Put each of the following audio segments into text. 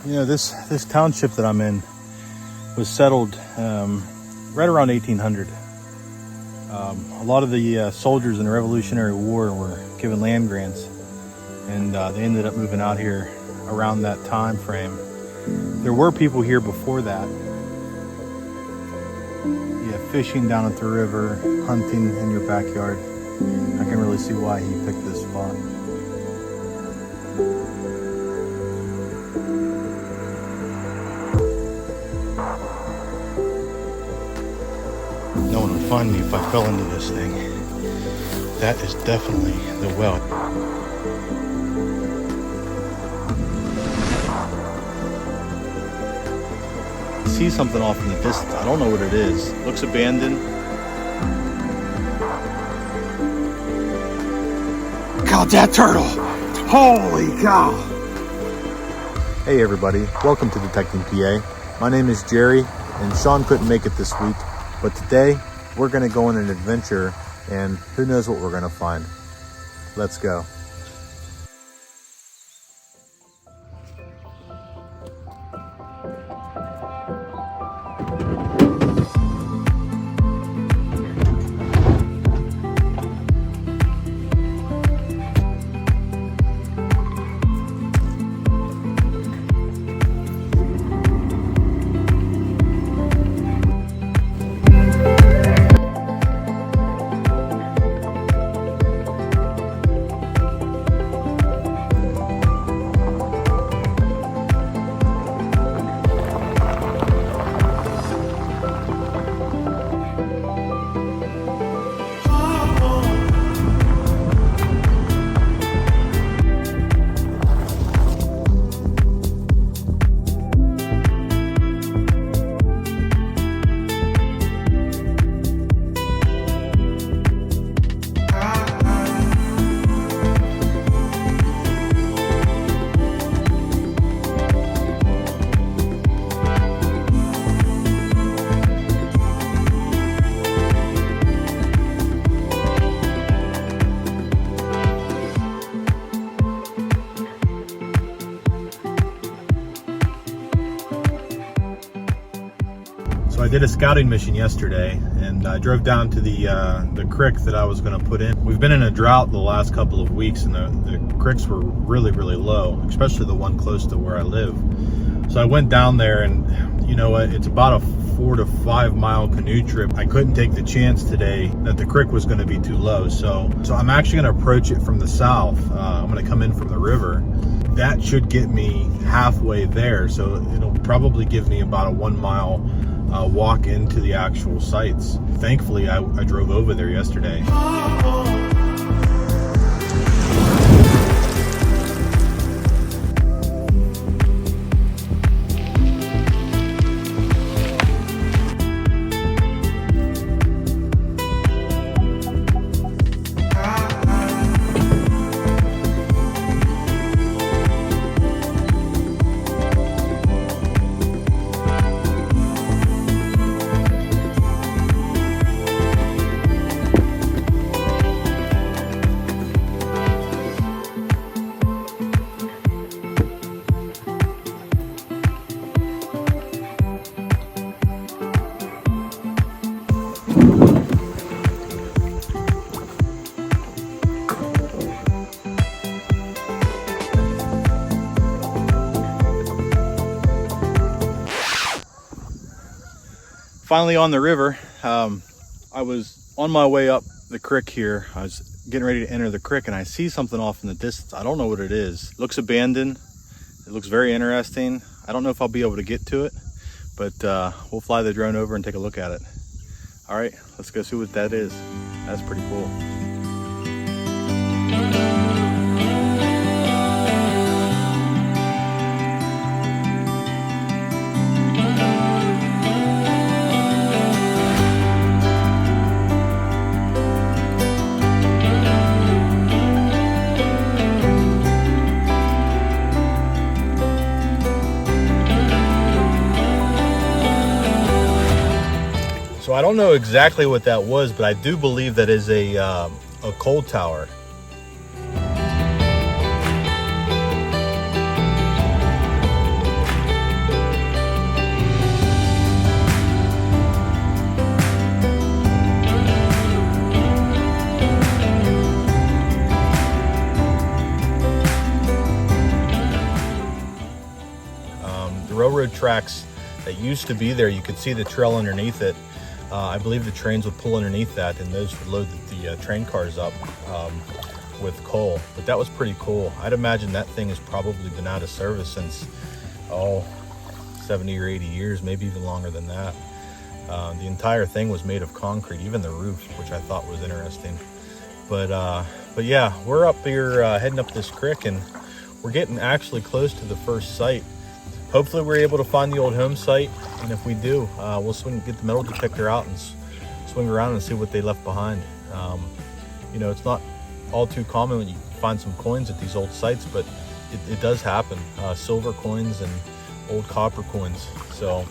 You know, this township that I'm in was settled right around 1800. A lot of the soldiers in the Revolutionary War were given land grants, and they ended up moving out here around that time frame. There were people here before that. Yeah, fishing down at the river, hunting in your backyard. I can really see why he picked this spot. No one would find me if I fell into this thing. That is definitely the well. I see something off in the distance. I don't know what it is. Looks abandoned. Caught that turtle! Holy cow! Hey everybody, welcome to Detecting PA. My name is Jerry, and Sean couldn't make it this week, but today we're gonna go on an adventure, and who knows what we're gonna find. Let's go. So I did a scouting mission yesterday, and I drove down to the creek that I was going to put in. We've been in a drought the last couple of weeks, and the creeks were really low, especially the one close to where I live. So I went down there, and you know what? It's about a 4 to 5 mile canoe trip. I couldn't take the chance today that the creek was going to be too low. So I'm actually going to approach it from the south. I'm going to come in from the river. That should get me halfway there. So it'll probably give me about a 1 mile walk into the actual sites. Thankfully, I drove over there yesterday. Finally on the river. I was on my way up the creek here. I was getting ready to enter the creek, and I see something off in the distance. I don't know what it is. It looks abandoned. It looks very interesting. I don't know if I'll be able to get to it, but we'll fly the drone over and take a look at it. All right, let's go see what that is. That's pretty cool. So I don't know exactly what that was, but I do believe that is a coal tower. railroad tracks that used to be there. You could see the trail underneath it. I believe the trains would pull underneath that, and those would load the train cars up with coal. But that was pretty cool. I'd imagine that thing has probably been out of service since, 70 or 80 years, maybe even longer than that. The entire thing was made of concrete, even the roof, which I thought was interesting. But yeah, we're up here heading up this creek, and we're getting actually close to the first site. Hopefully we're able to find the old home site, and if we do, we'll get the metal detector out and swing around and see what they left behind. You know, it's not all too common when you find some coins at these old sites, but it does happen. Silver coins and old copper coins. So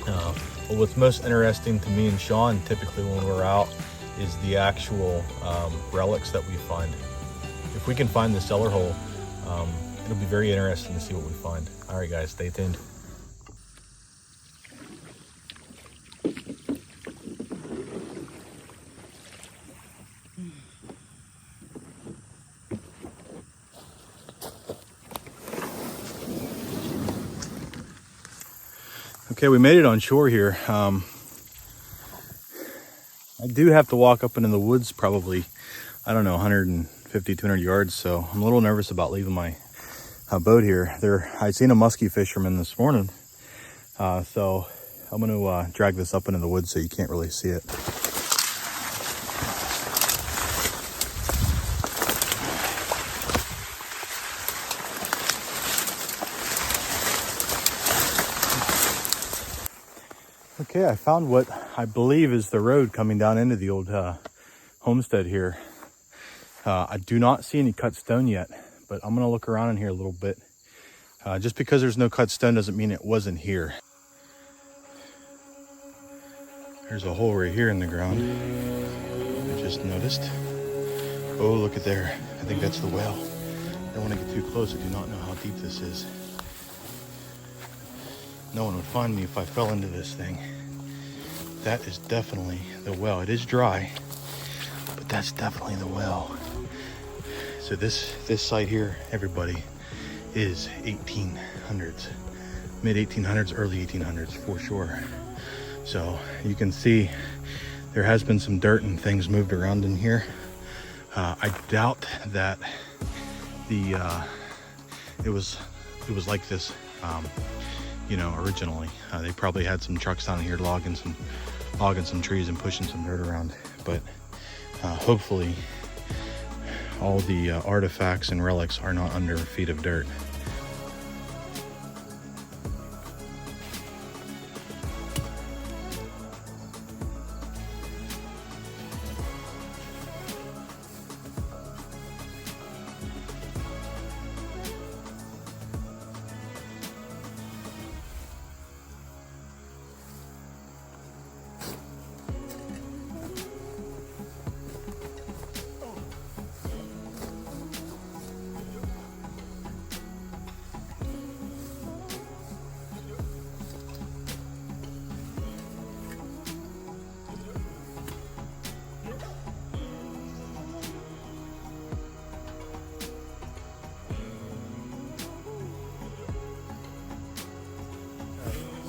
but what's most interesting to me and Sean typically when we're out is the actual relics that we find. If we can find the cellar hole, it'll be very interesting to see what we find. All right, guys, stay tuned. Okay, we made it on shore here. I do have to walk up into the woods probably, I don't know, 150, 200 yards. So I'm a little nervous about leaving my boat here. I seen a muskie fisherman this morning. So I'm going to drag this up into the woods so you can't really see it. Okay, I found what I believe is the road coming down into the old homestead here. I do not see any cut stone yet, but I'm gonna look around in here a little bit. Just because there's no cut stone doesn't mean it wasn't here. There's a hole right here in the ground. I just noticed. Oh, look at there. I think that's the well. I don't want to get too close. I do not know how deep this is. No one would find me if I fell into this thing. That is definitely the well. It is dry, but that's definitely the well. So this site here, everybody, is 1800s, mid 1800s, early 1800s for sure. So you can see there has been some dirt and things moved around in here. I doubt that it was like this, you know, originally. They probably had some trucks down here logging some trees and pushing some dirt around. But hopefully all the artifacts and relics are not under feet of dirt.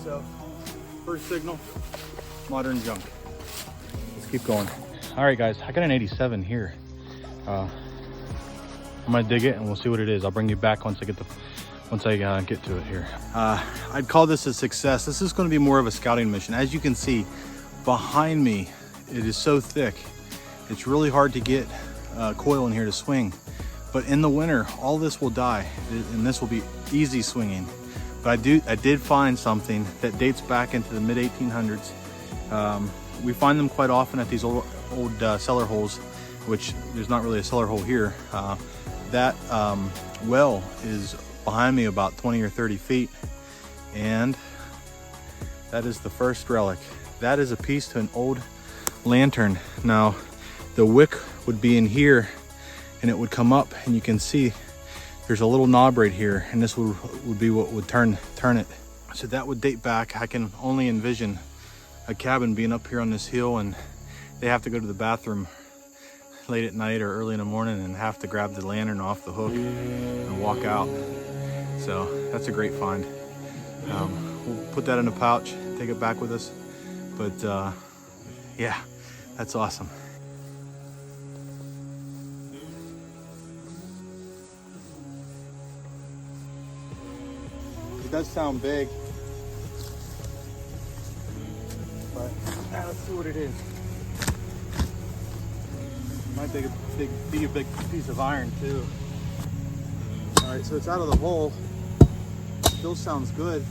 So, first signal, modern junk. Let's keep going. All right, guys, I got an 87 here. I'm gonna dig it and we'll see what it is. I'll bring you back once I get to it here. I'd call this a success. This is gonna be more of a scouting mission. As you can see behind me, it is so thick. It's really hard to get coil in here to swing. But in the winter, all this will die and this will be easy swinging. But I did find something that dates back into the mid 1800s. We find them quite often at these old cellar holes, which there's not really a cellar hole here. That well is behind me about 20 or 30 feet. And that is the first relic. That is a piece to an old lantern. Now, the wick would be in here and it would come up, and you can see there's a little knob right here, and this would be what would turn it. So that would date back. I can only envision a cabin being up here on this hill, and they have to go to the bathroom late at night or early in the morning and have to grab the lantern off the hook and walk out. So that's a great find. We'll put that in a pouch, take it back with us. But yeah, that's awesome. It does sound big, but let's see what it is. Might be a big piece of iron too. All right, so it's out of the hole. Still sounds good.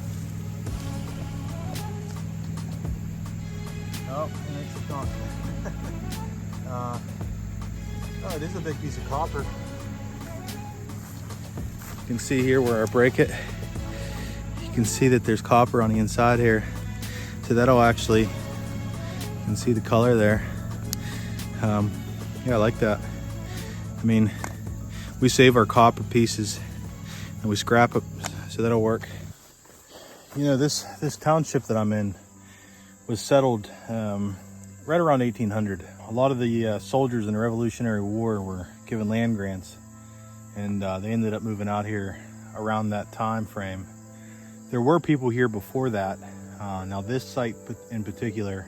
Oh, it's not. Oh, it is a big piece of copper. You can see here where I break it. You can see that there's copper on the inside here. So that'll actually, you can see the color there. Yeah, I like that. I mean, we save our copper pieces and we scrap it, so that'll work. You know, this township that I'm in was settled right around 1800. A lot of the soldiers in the Revolutionary War were given land grants, and they ended up moving out here around that time frame. There were people here before that. Now this site in particular,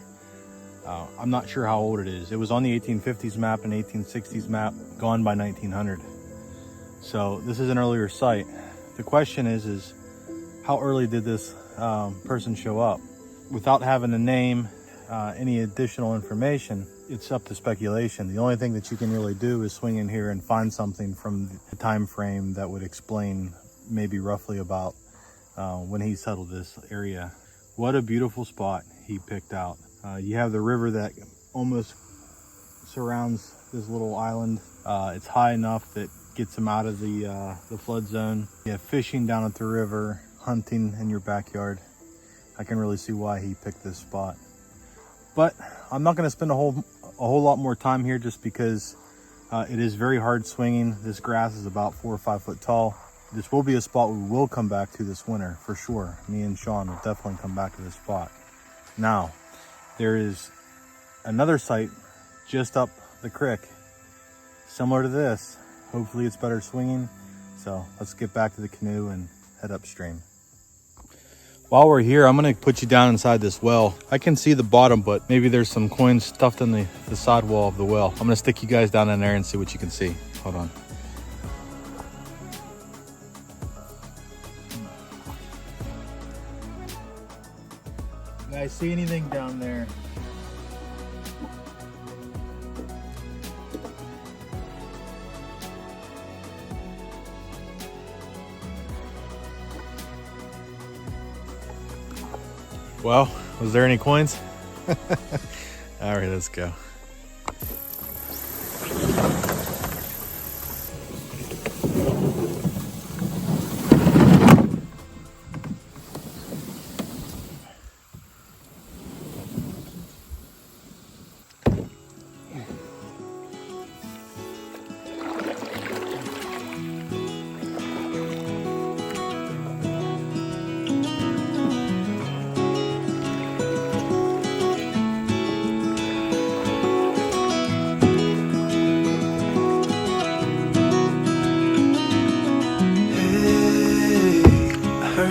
I'm not sure how old it is. It was on the 1850s map and 1860s map, gone by 1900. So this is an earlier site. The question is how early did this person show up? Without having a name, any additional information, it's up to speculation. The only thing that you can really do is swing in here and find something from the time frame that would explain maybe roughly about when he settled this area. What a beautiful spot he picked out. You have the river that almost surrounds this little island. It's high enough that gets him out of the flood zone. You have fishing down at the river, hunting in your backyard. I can really see why he picked this spot. But I'm not going to spend a whole lot more time here, just because it is very hard swinging. This grass is about 4 or 5 foot tall. This will be a spot we will come back to this winter for sure. Me and Sean will definitely come back to this spot. Now, there is another site just up the creek, similar to this. Hopefully it's better swinging. So let's get back to the canoe and head upstream. While we're here, I'm gonna put you down inside this well. I can see the bottom, but maybe there's some coins stuffed in the side wall of the well. I'm gonna stick you guys down in there and see what you can see. Hold on. You guys see anything down there? Well, was there any coins? All right, let's go.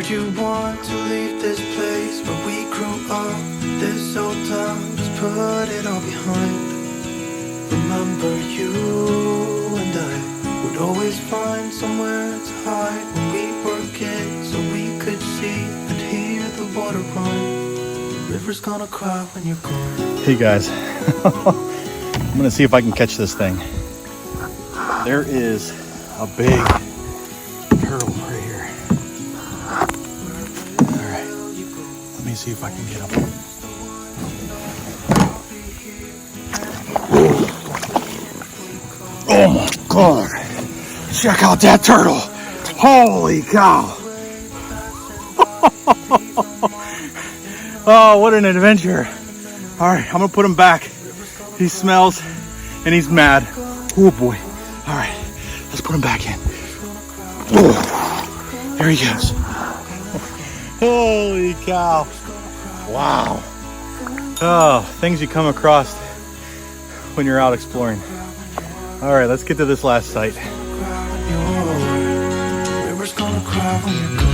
You want to leave this place where we grew up, this old town, just put it all behind. Remember you and I would always find somewhere to hide when we were kids, so we could see and hear the water run. The river's gonna cry when you're gone. Hey guys, I'm gonna see if I can catch this thing. There is a big turtle right here. Let me see if I can get him. Oh my God. Check out that turtle. Holy cow. Oh, what an adventure. All right, I'm gonna put him back. He smells and he's mad. Oh boy. All right, let's put him back in. Oh, there he goes. Holy cow. Wow. Oh, things you come across when you're out exploring. All right, let's get to this last site. River's gonna cry when you're gone.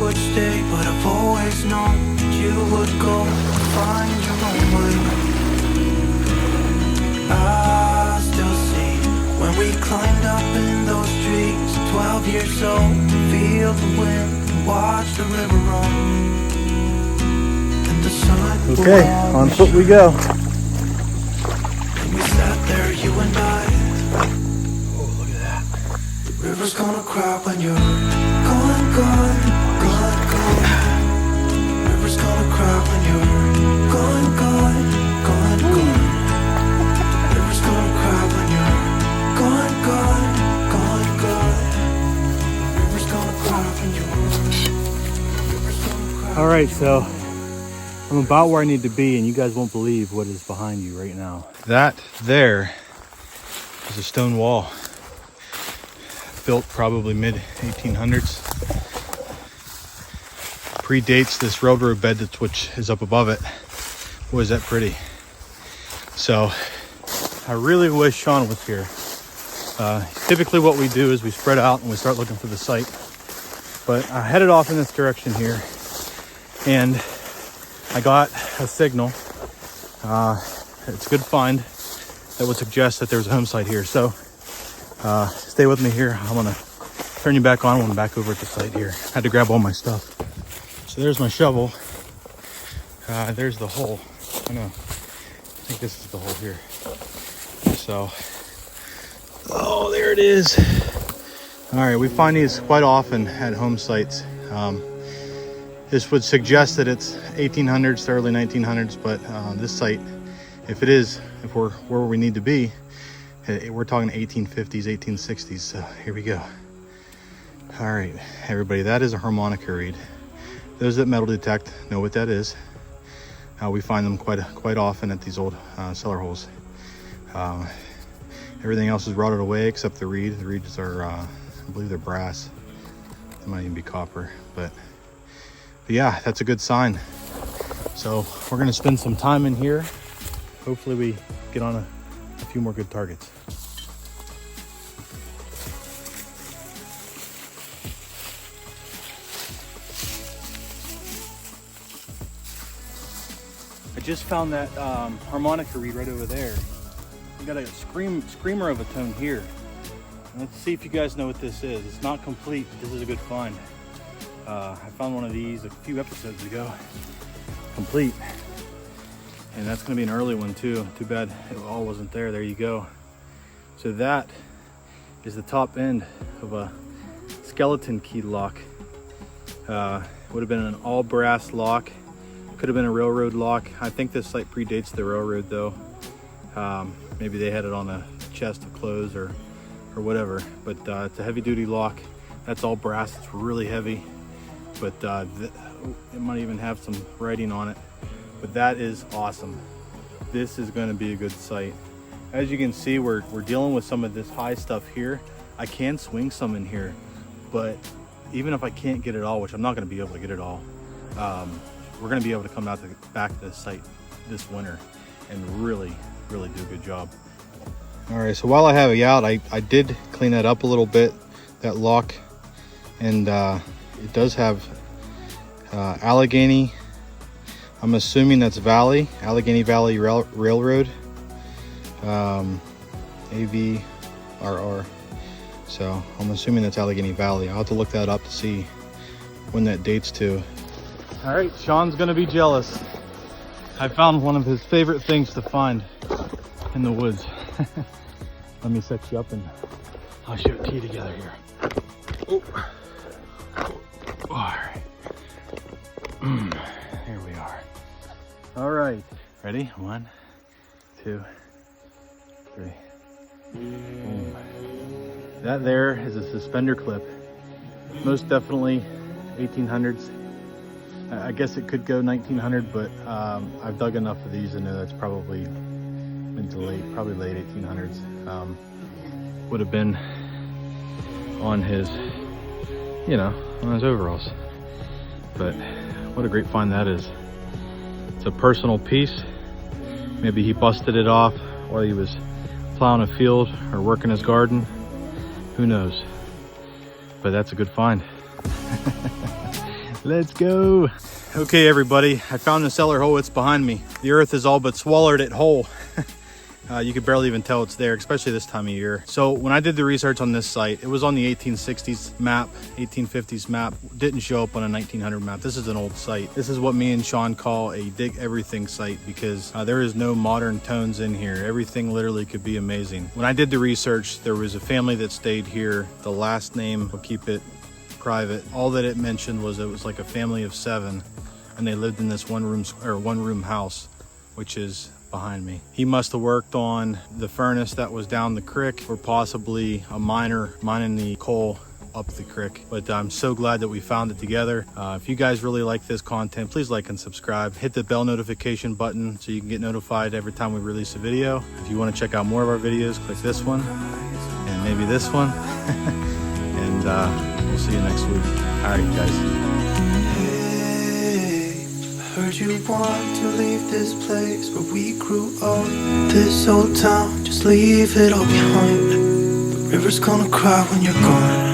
would stay, but I've always known that you would go and find your own way. I still see when we climbed up in those trees, 12 years old, feel the wind and watch the river run. And the sun Okay, on foot we go. And we sat there, you and I. Oh, look at that. River's gonna cry when you're gone, gone, gone, gone. River's gonna cry when you're gone, gone, gone, gone. River's gonna cry when you're gone, gone, gone, gone. River's gonna cry when you're. River's gonna cry. All right, so I'm about where I need to be, and you guys won't believe what is behind you right now. That there is a stone wall, built probably mid 1800s. Predates this railroad bed which is up above it. Boy, is that pretty. So I really wish Sean was here. Typically what we do is we spread out and we start looking for the site. But I headed off in this direction here, and I got a signal. It's a good find that would suggest that there's a home site here. So stay with me here. I'm gonna turn you back on when I'm back over at the site here. I had to grab all my stuff. So there's my shovel. There's the hole. I know. I think this is the hole here. So, oh, there it is. All right, we find these quite often at home sites. This would suggest that it's 1800s to early 1900s, but this site, if we're where we need to be, we're talking 1850s, 1860s. So here we go. All right, everybody, that is a harmonica reed. Those that metal detect know what that is. We find them quite often at these old cellar holes. Everything else is rotted away except the reed. The reeds are, I believe they're brass. They might even be copper, but yeah, that's a good sign. So we're gonna spend some time in here. Hopefully we get on a few more good targets. I just found that harmonica reed right over there. We got a screamer of a tone here. Let's see if you guys know what this is. It's not complete, but this is a good find. I found one of these a few episodes ago, complete. And that's gonna be an early one too. Too bad it all wasn't there. There you go. So that is the top end of a skeleton key lock. Would have been an all brass lock. Could have been a railroad lock. I think this site predates the railroad though. Maybe they had it on a chest of clothes or whatever, but it's a heavy duty lock. That's all brass, it's really heavy, but it might even have some writing on it, but that is awesome. This is going to be a good site. As you can see, we're dealing with some of this high stuff here. I can swing some in here, but even if I can't get it all, which I'm not going to be able to get it all, we're going to be able to come back to this site this winter and really do a good job. All right, so while I have you out, I did clean that up a little bit, that lock, and it does have Allegheny. I'm assuming that's Allegheny Valley Railroad, AVRR. So I'm assuming that's Allegheny Valley. I'll have to look that up to see when that dates to. All right, Sean's gonna be jealous. I found one of his favorite things to find in the woods. Let me set you up and I'll show it to you together here. Oh. All right. Here we are. All right, ready? 1, 2, 3. Boom. That there is a suspender clip. Most definitely 1800s. I guess it could go 1900, but I've dug enough of these to know that's probably mid to late, probably late 1800s. Would have been on his, on his overalls. But what a great find that is. It's a personal piece. Maybe he busted it off while he was plowing a field or working his garden. Who knows? But that's a good find. Let's go. Okay, everybody, I found the cellar hole. It's behind me. The earth is all but swallowed it whole. You could barely even tell it's there, especially this time of year. So when I did the research on this site, it was on the 1860s map, 1850s map. Didn't show up on a 1900 map. This is an old site. This is what me and Sean call a dig everything site, because there is no modern tones in here. Everything literally could be amazing. When I did the research, there was a family that stayed here. The last name, we'll keep it private. All that it mentioned was it was like a family of 7, and they lived in this one room house, which is behind me. He must have worked on the furnace that was down the creek, or possibly a miner mining the coal up the creek. But I'm so glad that we found it together. If you guys really like this content, please like and subscribe. Hit the bell notification button so you can get notified every time we release a video. If you want to check out more of our videos, click this one and maybe this one. And we'll see you next week. All right, guys. Heard you want to leave this place where we grew up. This old town, just leave it all behind. The river's gonna cry when you're gone.